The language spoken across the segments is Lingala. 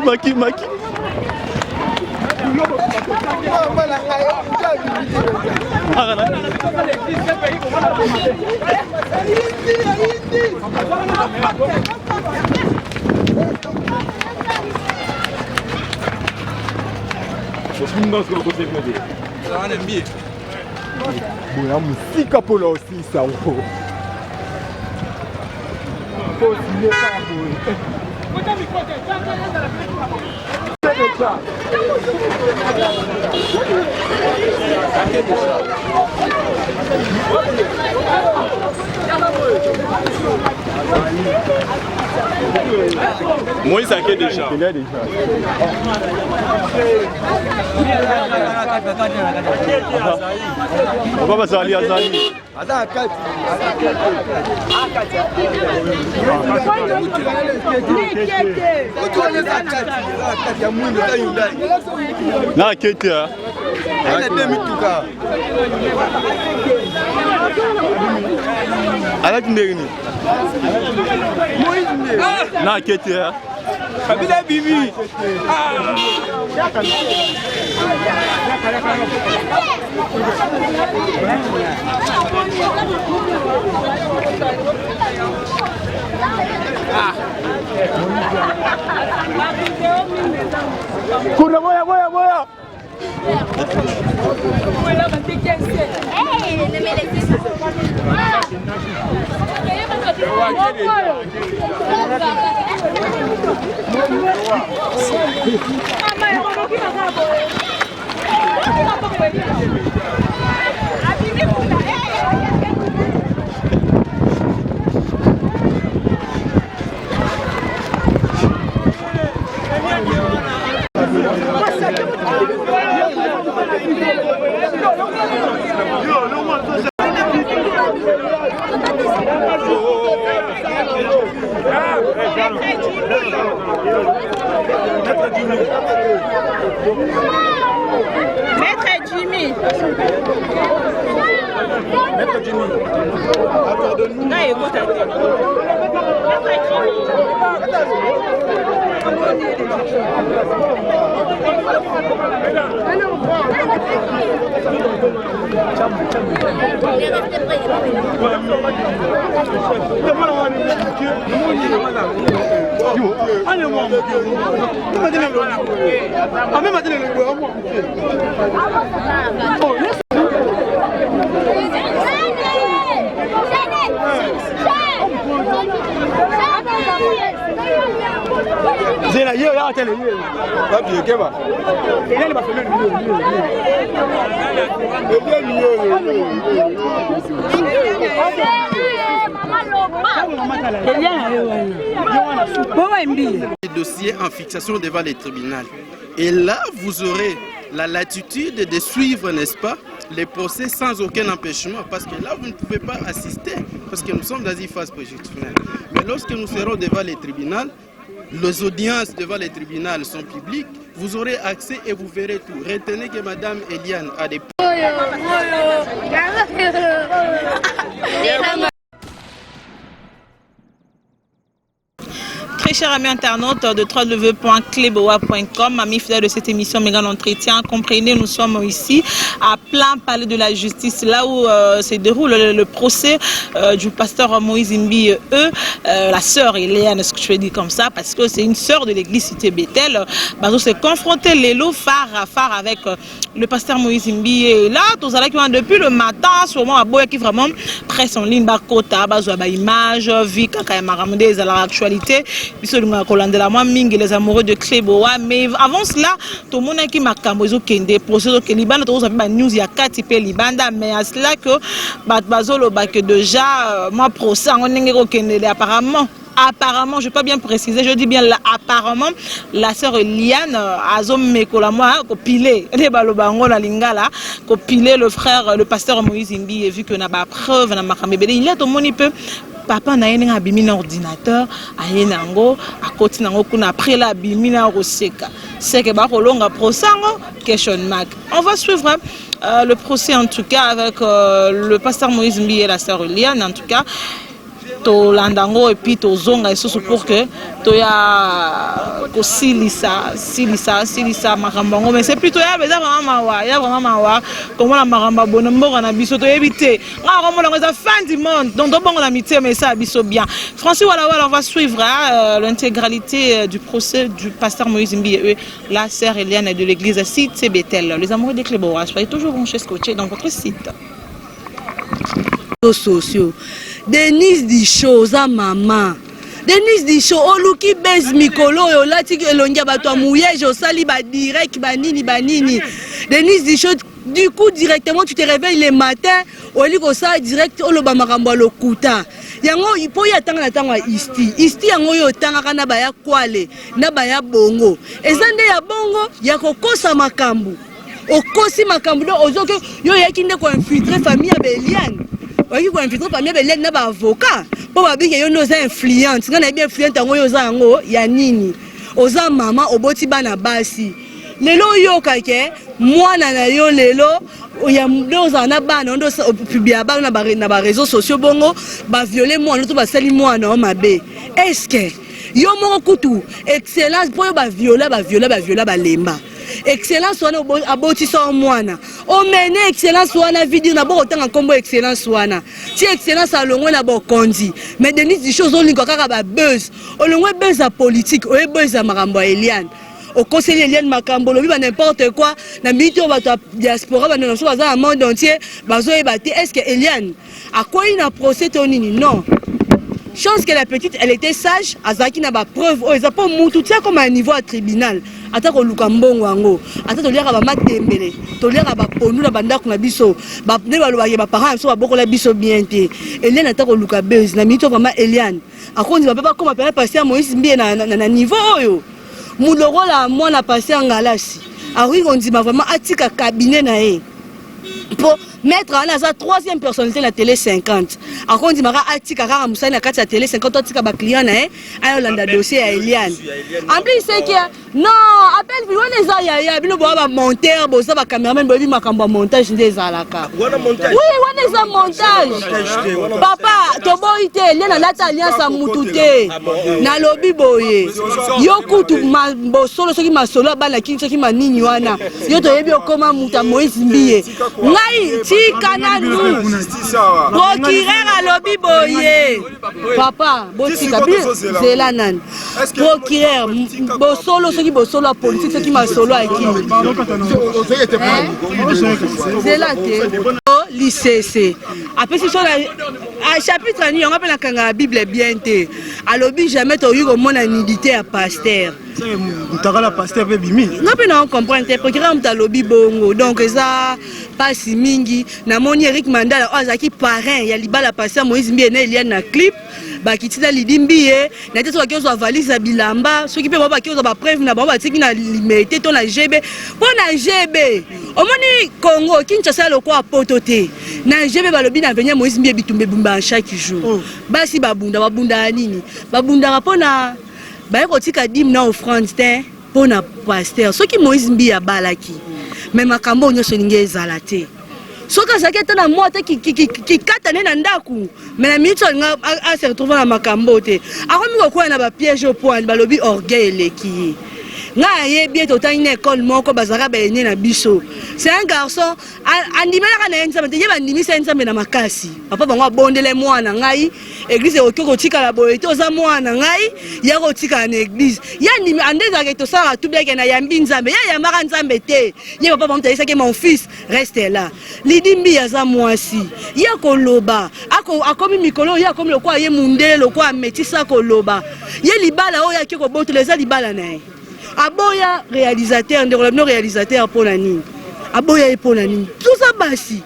Maki. Boya musika pola aussi ça. Moi, ça fait déjà. Il est déjà. On va passer à Azali. Na kete ah. Ala tindegini. Na kete ah. Kabila bibi. Kuna boya. Hey, ne me laissez Maître Jimmy. Zena hiyo ya tele hiyo. Wapi yekeba? Ile ba fele Les dossiers en fixation devant les tribunaux. Et là, vous aurez la latitude de suivre, n'est-ce pas, les procès sans aucun empêchement. Parce que là, vous ne pouvez pas assister, parce que nous sommes dans une phase préjudicielle. Mais lorsque nous serons devant les tribunaux, les audiences devant les tribunaux sont publiques, vous aurez accès et vous verrez tout. Retenez que Madame Eliane a des... Très chers amis internautes de www.cleboa.com, amis fidèles de cette émission Méga l'entretien, comprenez, nous sommes ici à plein palais de la justice, là où se déroule le procès du pasteur Moïse Mbi, la sœur Eliane, ce que je vais dire comme ça, parce que c'est une sœur de l'église Cité Bethel. Bazo s'est confronté les lots phare à phare avec le pasteur Moïse Mbi. Et là, tous allez qui depuis le matin, sûrement à Boya qui vraiment presse en ligne, Bakota, Bazo à image, vie, Kakayamaramde, à l'actualité. Les amoureux de Cléboa, mais avant cela, tout le monde qui m'a camboisé kende procès que Liban, tout ça news ya katipé Libanda, mais à cela que Bazolo que déjà moi procès on n'est kende apparemment, je peux bien préciser, je dis bien là, apparemment, la sœur Liane Azom Mekola moi copilé les balobango la lingala copilé le frère le pasteur Moïse Mbi et vu que n'a pas preuve na makambebele il y a tout le monde peut papa na yena abimina ordinateur ayenango akoti nango kuna après la abimina roseka c'est que ba kolonga prosango question mark. On va suivre le procès en tout cas avec le pasteur Moïse Mbi et la sœur Liane en tout cas. to landango et puis to zonga isusu pour que to ya ko silisa makambango mais c'est plutôt ya vraiment mawa comment la maramba bonombo na biso to éviter nga comme on est fin du monde donc bon la amitié mais ça biso bien Francis voilà on va suivre l'intégralité du procès du pasteur Moïse Mbiye la sœur Eliane de l'église Cité Bethel. Les amoureux des Cléboa, soyez toujours branchés scotchés dans votre site. Sociaux. Denise dit chose à maman. Denise dit chose. Oluki bez mikolo yo lati elongia bato mouillage au sali ba direct banini. Denise dit chose. Du coup directement tu te réveilles le matin au lit ko ça direct au loba makambo lokuta. Yango ipo ya tanga na tanga isti yango yo tanga kana ba ya kwale na ba ya bongo. Ezande ya bongo ya kokosa makambu. Okosi makambu do ozoke yo yakinde ko infiltrer famille ya Beliane. Oki ko infiltrer famille ya Beliane na ba avocat. Po ba bike yo no za influente. Ngana bien influente yango yo za yango ya nini. Oza mama oboti bana basi. Lelo yo kake mwana na yo lelo ya ndoza na bana ndo publier ba na ba réseaux sociaux bongo ba violer mwana to ba sali mwana o mabe. Est-ce que yo moko kutu excellence po yo ba violer ba lemba. Excellence wana aboti so mwana. O mene excellence wana vidi na bo tanga kombo excellence wana. Ti excellence alongwe na bo kondi. Mais Denise di chose olingo kaka ba buzz. Olongwe buzz a politique, o buzz a makambo Eliane. Au conseil Eliane makambo lobi ba n'importe quoi na mito ba diaspora ba na so ba monde entier bazo e bati. Est-ce que Eliane a quoi une procès tonini? Non. Chance que la petite elle était sage, azaki na ba preuve o ezapo mutu tia comme un niveau à tribunal. Ata ko luka mbongo ngo, ata to liaka ba matembele, to liaka ba ponu na bandako na biso, ba ne ba loba ba parents so ba bokola biso bien te. Eliane ata ko luka buzz na mito vraiment Eliane. Akondi ba pas comme appeler pasteur Moïse Mbiye na niveau oyo. Mouloro la moi na passé en galasi. Ah oui, on dit vraiment atika cabinet na e. Pour mettre en asa troisième personnalité la télé 50. Alors on dit mara atika kaka musani na kati la télé 50 atika ba client na e, ayo landa dossier à Eliane. En plus c'est que non, appelle bi wana za ya bino bo ba monteur bo ça ba cameraman bo bi makambo montage ndé zalaka. Oui, wana za montage. Papa, to boite Eliane na ta alliance mutute. Na lobi boye. Yo kutu bo solo soki masolo bana kinso ki manini wana. Yo to yebi okoma muta Moïse Mbiye. Ngai tika nous procureur à lobby boye papa botika zela nan procureur bosolo soki bosolo politique soki masolo aki zela te lycée après ce soit à chapitre ni on appelle la kanga Bible bien te à lobby jamais to yuko mona nudité à pasteur Mutagala pasteur bimi. Non mais non comprendre procureur mta lobby bongo donc ça pas si mingi na moni Eric Mandala azaki parrain ya libala pasteur Moïse Mbiye na Eliane na clip ba kitina lidimbiye na teso bakizo valise bilamba soki pe ba kizo ba preuve na ba tiki na limité to na GB pour na GB omoni Congo Kinshasa loko apotote na GB ba lobi na venir Moïse Mbiye bitumbe bumba chaque jour basi babunda nini babunda rapona ba ko tika dim na offrande te pona pasteur soki Moïse Mbiye abalaki mais makambo nyo soninge ezalate soka zaketa na moto ki katane na ndaku mais na mito nga a se retrouver na makambo te akomi ko kwa na ba piège au point ba lobi orgueil leki nga yebi to une école moko bazaka ba ene na biso c'est un garçon andimela kana enza mate yeba ndimisa enza na makasi papa bango bondele mwana ngai église okoko tika la boye to za mwana ngai ya ko tika na église ya ndimi andeza ke to sala tout bien ke na yambi nzambe ya yamaka nzambe te ye papa bango tayisa ke mon fils reste là lidimbi ya za mwasi ya ko loba akomi mikolo ya komi lokwa ye mundele lokwa metisa ko loba ye libala o ya ke ko botoleza libala na ye aboya réalisateur ndéveloppement réalisateur pour la nini aboya pour la nini tout ça basi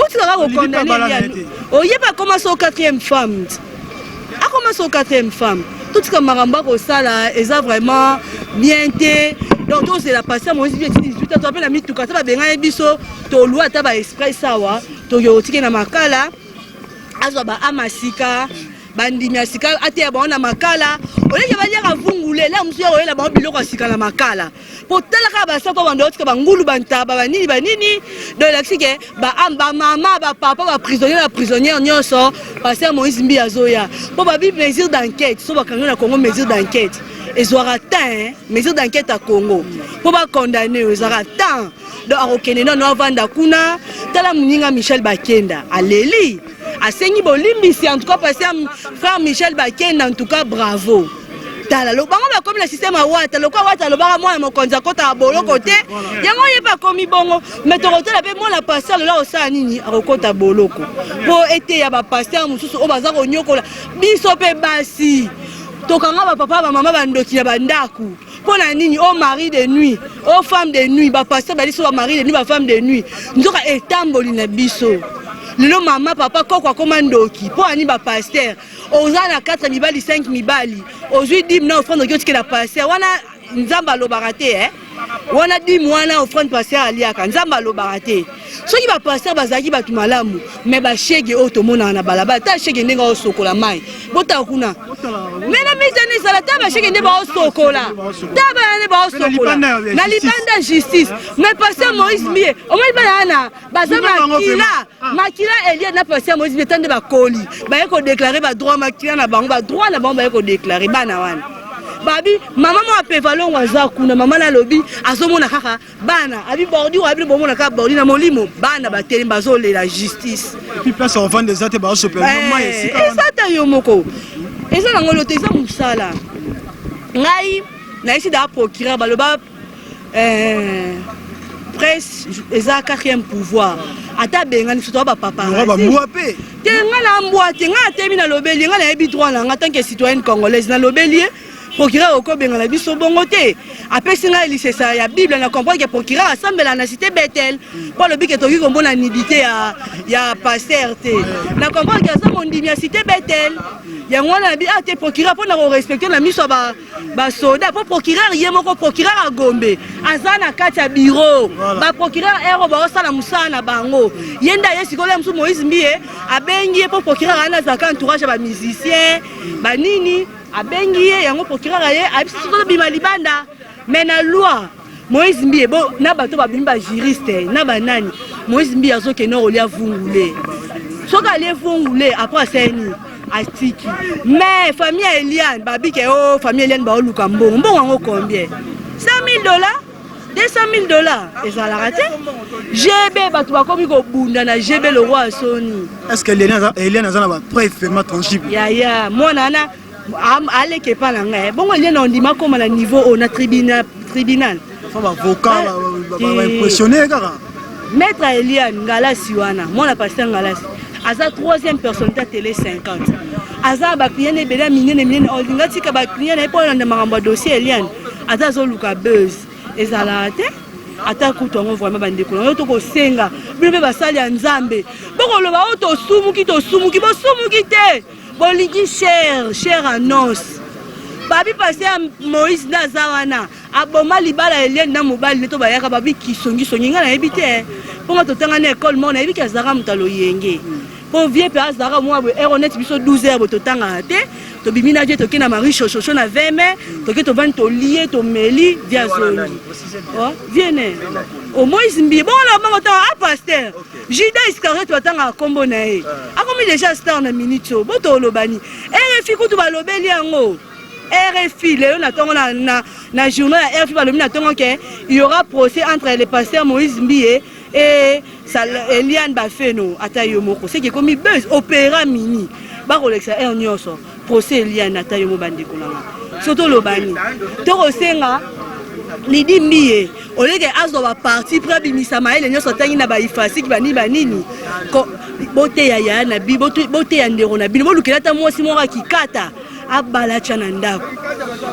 tu vas condamner oh il pas commencer au quatrième femme a commencé au quatrième femme tout ce que maramba ko sala eza vraiment bien té donc c'est la passer moi je dis tout à fait la mi tout ka ba benga biso to loi ta ba express sawa to yo tike na makala azwa ba amasika bandimi ya sika ateya bango na makala oleke baliaka vungule la mosusu ya koyela bango biloko ya sika na makala po talaka basako bando otika bangulu bantaba banini do elakisi ke bamama bapapa baprisonnière nyonso paster Moïse Mbi azoya po babi mesure d'enquête so bakangi na Congo mesure d'enquête ezwaka temps mesure d'enquête à Congo po bakondamne ezwaka temps do akokende nono avanda kuna tala moninga Michel Bakenda aleli asengi bolimbisi en tout cas parce que frère Michel Bakenda en tout cas bravo tala lo bango ba comme le système a wata lo kwa wata lo ba moi mo konza kota bolo côté yango yeba komi bongo mais to kotela pe moi la pasteur là osa nini akokota boloko po ete ya ba pasteur mususu o baza ko nyokola biso pe basi to kanga ba papa ba mama ba ndoki ya bandaku pona nini o mari de nuit o femme de nuit ba pasteur ba liso ba mari de nuit ba femme de nuit nzoka etamboli na biso lelo mama papa kokwa komandoki po ani ba pasteur oza na 4 mibali 5 mibali ozwi dim na offrande okiotikela la pasteur wana nzamba alobaka te wana dim wana offrande pasteur aliaka nzamba alobaka te soki ba pasteur bazalaki bato malamu me bashege oyo tomonaka na balabala ta shege ndenge osokola mai botala kuna mena misane ezala ta bashege nde baosokola ta bana nde baosokola na libanda justice me pasteur Moïse Mbi omoni bana wana baza makila elia na pasteur Moïse Mbi tande bakoli baye kodeklare badroit makila na bango badroit na bango baye kodeklare bana wana babi mama mo apevalo waza kuna mama na lobi azomona kaka bana abi bordi ou abi bomona ka bordi na molimo bana bateli bazole la justice puis place en vente des ates ba sopela mama esika esa ta yo moko esa na ngolo te esa musala ngai na isi da procureur baloba presse eza 4e pouvoir ata bengani surtout ba papa ba mwape te ngala mbwate nga temi na lobeli nga na yebi droit na nga tant que citoyenne congolaise na lobeli procureur okobenga na biso bongo te apesi nga lisesa ya bible na comprendre que procureur asambela na cité Bethel po lobi ke toki kombona nidité ya pasteur te na comprendre que asa mondimi ya cité Bethel yango wana bi ate procureur po na ko respecter na miso ba soda po procureur ye moko procureur a Gombe aza na kati ya bureau ba procureur ero ba osala musala na bango yenda ye sikola musu Moïse Mbi abengi po procureur ana za ka entourage ba musicien ba nini abengi ye yango procureur ye abisi to bima libanda mais na loi Moïse Mbi bo na bato ba bimba juriste na banani Moïse Mbi azoke no olia vungule soka le vungule après seni atiki mais famille Eliane babi ke oh famille Eliane ba oluka mbongo ngo combien $100,000 $200,000 ezala raté GB bato bakomi ko bunda na GB le roi Soni est-ce que Eliane azana ba preuve vraiment tangible ya mona na aleke pa na ngai bongo Eliane ondima koma na niveau na tribunal fa ba avocat ba impressionner kaka maître Eliane Ngalasi wana mona pasteur Ngalasi aza 3e personne ta télé 50 aza ba client ebela minene olinga tika ba client na po na makambo dossier Eliane aza zoluka buzz ezala te ata kutongo vraiment bandeko na yo to ko senga bino be basali ya nzambe boko loba o to sumuki bo sumuki te boligi cher annonce babi passé Moïse Nazawana aboma libala Eliane na mobali to bayaka babi kisongi nga na ebite ponga to tanga na école mona ebi kazara mutalo yenge po vie pe azara moi eronet biso 12h to tanga te to bimina je to kina Marie chocho na 20 mai to ke to van to lié to meli via zone oh viene au Moïse Mbi bon la bango ta a pasteur Judas Iscariot watanga kombo na e akomi déjà star na minute bo to lobani RFI kutu balobeli yango RFI Léo Natongo na journal RFI Balomi Natongo que il y aura procès entre le pasteur Moïse Mbi et Eliane Bafeno Atayo Moko c'est qui comme buzz opéra mini ba Rolexa er nyonso procès Eliane Atayo Mobandeko na surtout lobani to kosenga Lidi Mbi oleke azo ba parti près bimisa maele nyonso tangi na ba ifasi ki banini ko bote ya na bi bote ya ndero na bi bolukela ta mwasi moko akikata abala chana ndako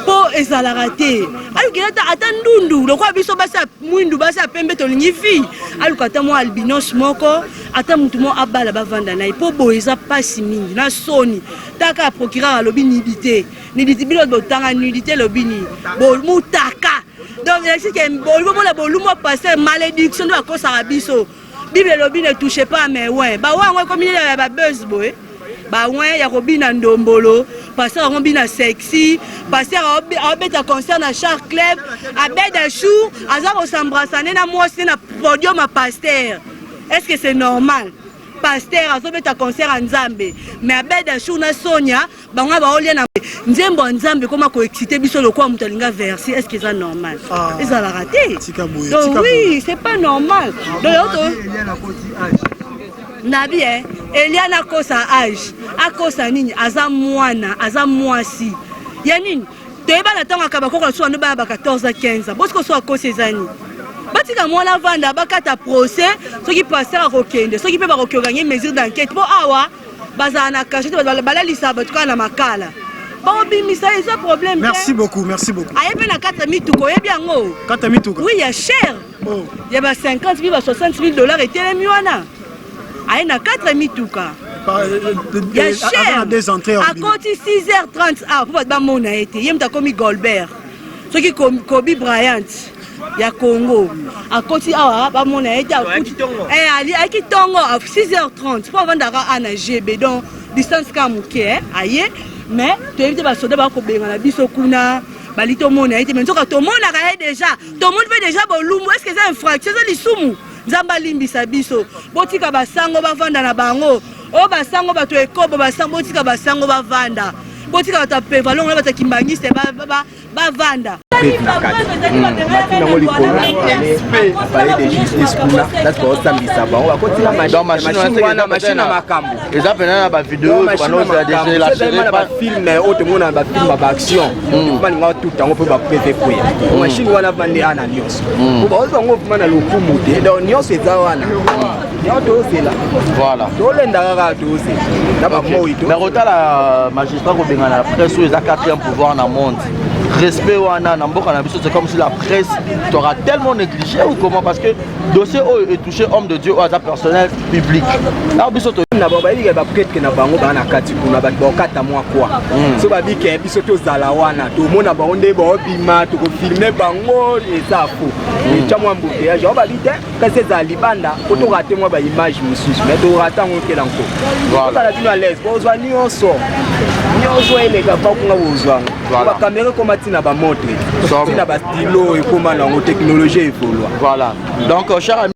po ezalaka te alukela ata ndundu lokwa biso basi mwindu basi pembe tolingi fi alukata mo albinos moko ata mutu mo abala bavanda na po bo eza pasi mingi na soni taka procureur alobi nidité bilo botanga nidité lobini bo mutaka donc c'est que bolumo passer malédiction de la cause arabiso bible lobi ne touchez pas mais ouais ba wa comme il y a ba buzz boy bawen ya kobina ndombolo pasteur akobina sexy pasteur abeta concert na Char Club abeda chou aza kosambrasane na mwasi na podium a pasteur. Est-ce que c'est normal? Pasteur azobeta concert à Nzambe mais abeda chou na Sonia bango baolia na nzembo Nzambe koma ko exciter biso lokwa mutalinga versi. Est-ce que c'est normal? Ils ont la raté. Donc oui, c'est pas normal. Donc Nabi Eliana kosa âge akosa nini aza mwana aza mwasi ya nini toyeba na tango akaba ko so ando ba 14 à 15 parce que so akosa ezani batika mwana vanda bakata procès soki passer akokende soki pe bakokoganye mesure d'enquête po awa bazana na cachette balalisa batuka na makala bon bimisa ça problème. Merci beaucoup, merci beaucoup. Ayepe na 4 mituko yebi yango 4 mituko oui ya cher oh ya ba 50 000 $60 000 etelemi wana aye na 4 mituka ya cher des entrées à côté 6h30 ah pour ba mona été yem ta komi Goldberg soki Kobe Bryant ya Congo à côté ah ba mona été ali aki tongo à 6h30 pour vendre à GB donc distance kamuke aye mais tu évite ba soda ba ko benga na biso kuna balito mona été mais nzoka to mona ka déjà tout le monde fait déjà bolumbu est-ce que c'est infraction c'est lisumu Nzamba limbisa biso botika basango bavanda na bango o basango bato ekobo basango botika basango bavanda botika bata pevalongo na bata kimbangiste bavanda voilà. Mais rota la magistrat au Bénin, la presse, ils ont 4e pouvoir dans le monde. Respect wana na mboka na biso, c'est comme si la presse t'aura tellement négligé ou comment, parce que dossier est touché homme de Dieu ou à sa personnel public. Là biso to na baba il y a peut-être que na bango ba na kati kuna ba kata moi quoi. So ba bi ke biso to zala wana to mona ba onde ba bima to ko filmer bango et ça fou. Et chamwa mbote ya ba bi te ka se za libanda ko to rater moi ba image mususu mais to rata ngo ke lanko. Voilà la bino à l'aise. Bo zwa ni onso. Ni onso ele ka ba ko ngozwa. Ba caméra comme na ba montre. Na ba stylo et comment la technologie évolue. Voilà. Donc cher ami